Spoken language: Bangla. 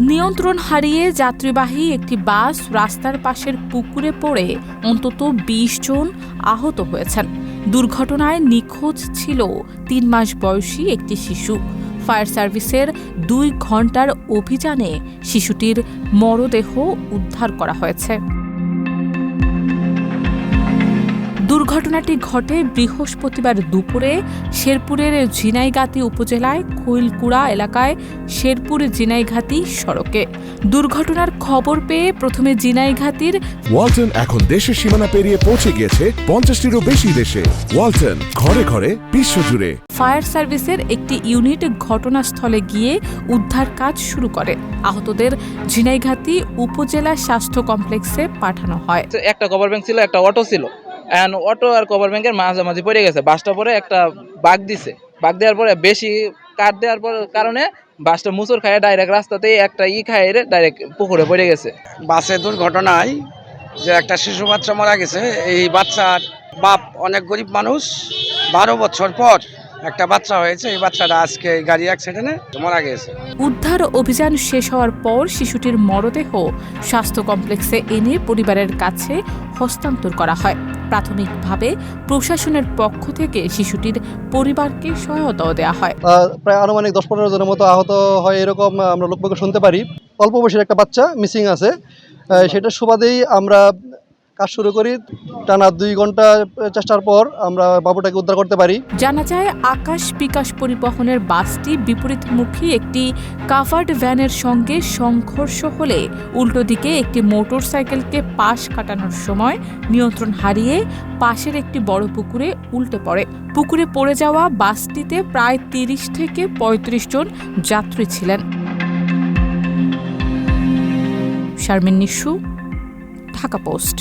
নিয়ন্ত্রণ হারিয়ে যাত্রীবাহী একটি বাস রাস্তার পাশের পুকুরে পড়ে অন্তত ২০ জন আহত হয়েছেন। দুর্ঘটনায় নিখোঁজ ছিল ৩ মাস বয়সী একটি শিশু। ফায়ার সার্ভিসের ২ ঘণ্টার অভিযানে শিশুটির মরদেহ উদ্ধার করা হয়েছে। দুর্ঘটনাটি ঘটে বৃহস্পতিবার দুপুরে শেরপুরের ঝিনাইগাতী উপজেলায় খৈলকুড়া এলাকায় শেরপুর ঝিনাইগাতী সড়কে। দুর্ঘটনার খবর পেয়ে প্রথমে ঝিনাইগাতীর ওয়ালটন এখন দেশের সীমানা পেরিয়ে পৌঁছে গিয়েছে ৫০টিরও বেশি দেশে। ওয়ালটন, ঘরে ঘরে বিশ্বজুড়ে। ফায়ার সার্ভিসের একটি ইউনিট ঘটনাস্থলে গিয়ে উদ্ধার কাজ শুরু করে। আহতদের ঝিনাইগাতী উপজেলা স্বাস্থ্য কমপ্লেক্সে পাঠানো হয়। একটা কভার ব্যাংক ছিল, একটা অটো ছিল। অটো আর কভার ব্যাংকের মাঝামাঝি পড়ে গেছে। বাসটা পরে একটা বাগ দিছে। বাগ দেওয়ার পরে বেশি কাট দেওয়ার কারণে বাসটা মুচড় খায় ডাইরেক্ট রাস্তাতেই একটা খায় ডাইরেক্ট পুকুরে পড়ে গেছে। বাসে দুর্ঘটনায় যে একটা শিশু বাচ্চা মারা গেছে। এই বাচ্চার বাপ অনেক গরিব মানুষ। ১২ বছর পর একটা বাচ্চা হয়েছে। এই বাচ্চাটা আজকে গাড়ি অ্যাক্সিডেন্টে মারা গেছে। উদ্ধার অভিযান শেষ হওয়ার পর শিশুটির মরদেহ স্বাস্থ্য কমপ্লেক্সে এনে পরিবারের কাছে হস্তান্তর করা হয়। প্রাথমিকভাবে প্রশাসনের পক্ষ থেকে শিশুটির পরিবারকে সহায়তাও দেওয়া হয়। প্রায় আনুমানিক ১০-১৫ জনের মতো আহত হয় এরকম আমরা লোকমুখে শুনতে পারি। অল্প বয়সের একটা বাচ্চা মিসিং আছে। সেটা সুবাদেই আমরা কাজ শুরু করি। টানা ২ ঘন্টা চেষ্টার পর আমরা বাবুটাকে উদ্ধার করতে পারি। জানা যায় আকাশ বিকাশ পরিবহনের বাসটি বিপরীতমুখী একটি কাভার্ড ভ্যানের সঙ্গে সংঘর্ষ হলে উল্টো দিকে একটি মোটরসাইকেলকে পাশ কাটানোর সময় নিয়ন্ত্রণ হারিয়ে পাশের একটি বড় পুকুরে উল্টে পড়ে। পুকুরে পড়ে যাওয়া বাসটিতে প্রায় ৩০ থেকে ৩৫ জন যাত্রী ছিলেন। শারমিন নিশু, ঢাকা পোস্ট।